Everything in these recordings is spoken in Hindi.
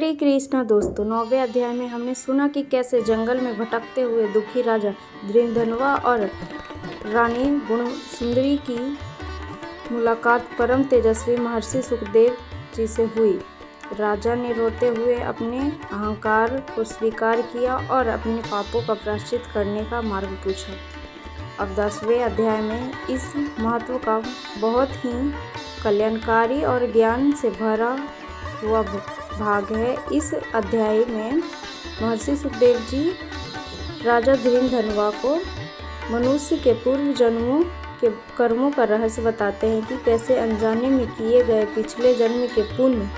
हरे कृष्णा दोस्तों, 9वें अध्याय में हमने सुना कि कैसे जंगल में भटकते हुए दुखी राजा धृंधनवा और रानी गुणसुंदरी की मुलाकात परम तेजस्वी महर्षि सुखदेव जी से हुई। राजा ने रोते हुए अपने अहंकार को स्वीकार किया और अपने पापों का प्रायश्चित करने का मार्ग पूछा। अब 10वें अध्याय में इस महत्व का बहुत ही कल्याणकारी और ज्ञान से भरा हुआ भाग है। इस अध्याय में महर्षि सुखदेव जी राजा धृंधनवा को मनुष्य के पूर्व जन्मों के कर्मों का रहस्य बताते हैं कि कैसे अनजाने में किए गए पिछले जन्म के पुण्य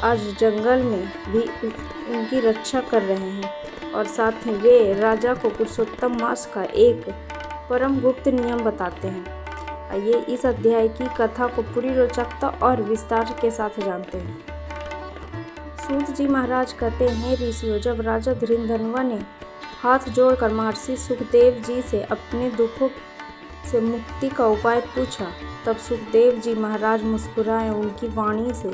आज जंगल में भी उनकी रक्षा कर रहे हैं, और साथ ही वे राजा को पुरुषोत्तम मास का एक परम गुप्त नियम बताते हैं। आइए इस अध्याय की कथा को पूरी रोचकता और विस्तार के साथ जानते हैं। सूत जी महाराज कहते हैं, ऋषियों, जब राजा धृंधनवा ने हाथ जोड़कर महर्षि सुखदेव जी से अपने दुखों से मुक्ति का उपाय पूछा, तब सुखदेव जी महाराज मुस्कुराए। उनकी वाणी से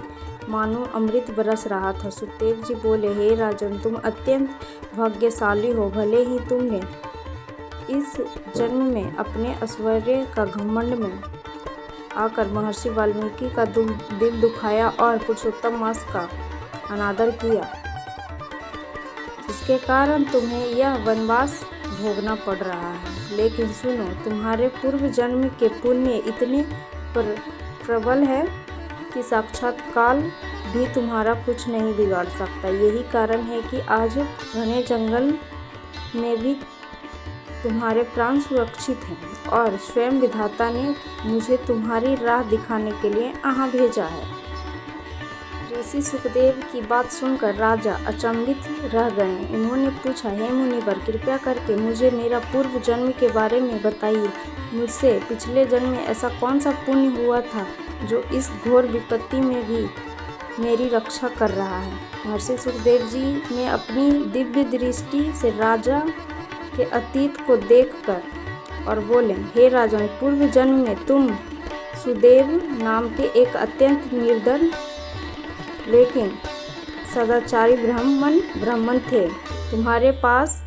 मानो अमृत बरस रहा था। सुखदेव जी बोले, हे राजन, तुम अत्यंत भाग्यशाली हो। भले ही तुमने इस जन्म में अपने ऐश्वर्य का घमंड में आकर महर्षि वाल्मीकि का दिल दुखाया और पुरुषोत्तम मास का अनादर किया, जिसके कारण तुम्हें यह वनवास भोगना पड़ रहा है। लेकिन सुनो, तुम्हारे पूर्व जन्म के पुण्य इतने प्रबल है कि साक्षात काल भी तुम्हारा कुछ नहीं बिगाड़ सकता। यही कारण है कि आज घने जंगल में भी तुम्हारे प्राण सुरक्षित हैं, और स्वयं विधाता ने मुझे तुम्हारी राह दिखाने के लिए यहाँ भेजा है। ऋषि सुखदेव की बात सुनकर राजा अचंभित रह गए। उन्होंने पूछा, हे मुनिवर, कृपया करके मुझे मेरा पूर्व जन्म के बारे में बताइए। मुझसे पिछले जन्म में ऐसा कौन सा पुण्य हुआ था जो इस घोर विपत्ति में भी मेरी रक्षा कर रहा है। महर्षि सुखदेव जी ने अपनी दिव्य दृष्टि से राजा के अतीत को देखकर और बोले, हे राजन, पूर्व जन्म में तुम सुदेव नाम के एक अत्यंत निर्धन लेकिन सदाचारी ब्राह्मण थे। तुम्हारे पास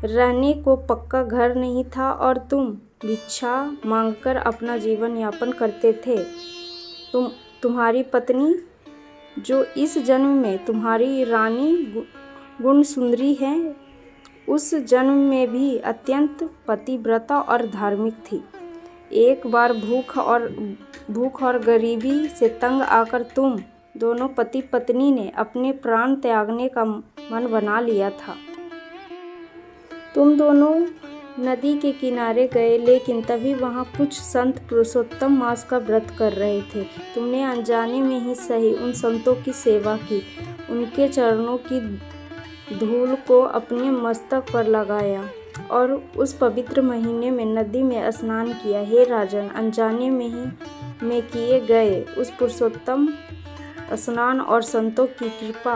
रहने को पक्का घर नहीं था और तुम भिक्षा मांगकर अपना जीवन यापन करते थे। तुम्हारी पत्नी, जो इस जन्म में तुम्हारी रानी गुणसुंदरी है, उस जन्म में भी अत्यंत पतिव्रता और धार्मिक थी। एक बार भूख और गरीबी से तंग आकर तुम दोनों पति पत्नी ने अपने प्राण त्यागने का मन बना लिया था। तुम दोनों नदी के किनारे गए, लेकिन तभी वहाँ कुछ संत पुरुषोत्तम मास का व्रत कर रहे थे। तुमने अनजाने में ही सही उन संतों की सेवा की, उनके चरणों की धूल को अपने मस्तक पर लगाया और उस पवित्र महीने में नदी में स्नान किया। हे राजन, अनजाने में किए गए उस पुरुषोत्तम स्नान और संतों की कृपा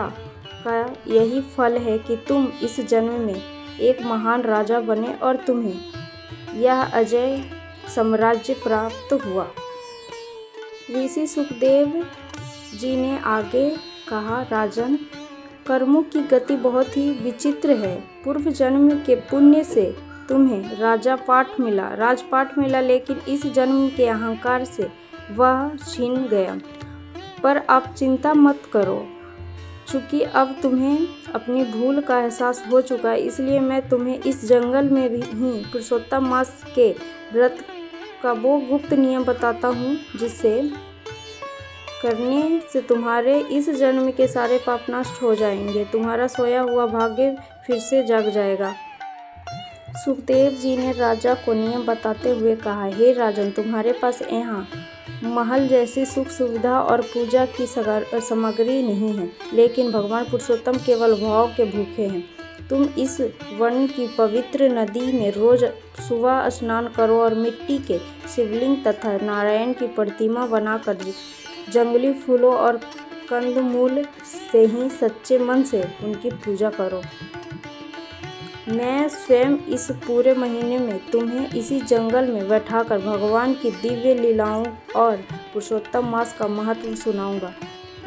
का यही फल है कि तुम इस जन्म में एक महान राजा बने और तुम्हें यह अजय साम्राज्य प्राप्त हुआ। ऋषि सुखदेव जी ने आगे कहा, राजन, कर्मों की गति बहुत ही विचित्र है। पूर्व जन्म के पुण्य से तुम्हें राजपाट मिला, लेकिन इस जन्म के अहंकार से वह छीन गया। पर आप चिंता मत करो, चूँकि अब तुम्हें अपनी भूल का एहसास हो चुका है, इसलिए मैं तुम्हें इस जंगल में भी ही पुरुषोत्तम मास के व्रत का वो गुप्त नियम बताता हूँ, जिससे करने से तुम्हारे इस जन्म के सारे पाप नष्ट हो जाएंगे। तुम्हारा सोया हुआ भाग्य फिर से जग जाएगा। सुखदेव जी ने राजा को नियम बताते हुए कहा, हे राजन, तुम्हारे पास यहाँ महल जैसी सुख सुविधा और पूजा की सामग्री नहीं है, लेकिन भगवान पुरुषोत्तम केवल भाव के भूखे हैं। तुम इस वन की पवित्र नदी में रोज सुबह स्नान करो और मिट्टी के शिवलिंग तथा नारायण की प्रतिमा बनाकर जंगली फूलों और कंदमूल से ही सच्चे मन से उनकी पूजा करो। मैं स्वयं इस पूरे महीने में तुम्हें इसी जंगल में बैठाकर भगवान की दिव्य लीलाओं और पुरुषोत्तम मास का महत्व सुनाऊंगा।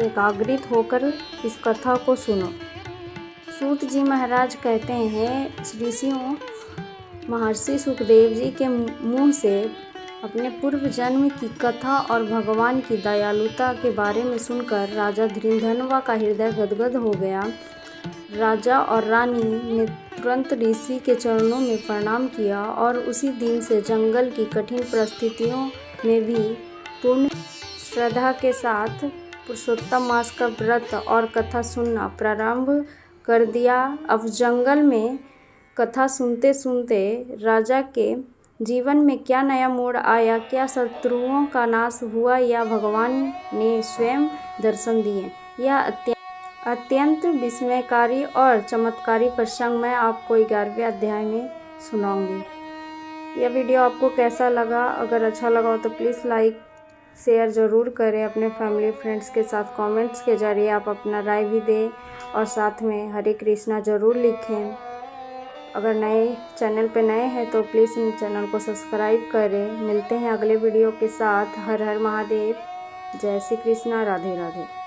एकाग्रित होकर इस कथा को सुनो। सूत जी महाराज कहते हैं, ऋषियों महर्षि सुखदेव जी के मुंह से अपने पूर्व जन्म की कथा और भगवान की दयालुता के बारे में सुनकर राजा धृंधनवा का हृदय गदगद हो गया। राजा और रानी ने तुरंत ऋषि के चरणों में प्रणाम किया और उसी दिन से जंगल की कठिन परिस्थितियों में भी पूर्ण श्रद्धा के साथ पुरुषोत्तम मास का व्रत और कथा सुनना प्रारंभ कर दिया। अब जंगल में कथा सुनते सुनते राजा के जीवन में क्या नया मोड़ आया, क्या शत्रुओं का नाश हुआ या भगवान ने स्वयं दर्शन दिए, यह अत्यंत विस्मयकारी और चमत्कारी प्रसंग मैं आपको 11वें अध्याय में सुनाऊंगी। यह वीडियो आपको कैसा लगा? अगर अच्छा लगा हो तो प्लीज़ लाइक शेयर ज़रूर करें अपने फैमिली फ्रेंड्स के साथ। कमेंट्स के जरिए आप अपना राय भी दें और साथ में हरे कृष्णा ज़रूर लिखें। अगर चैनल पे नए हैं तो प्लीज़ चैनल को सब्सक्राइब करें। मिलते हैं अगले वीडियो के साथ। हर हर महादेव, जय श्री कृष्णा, राधे राधे।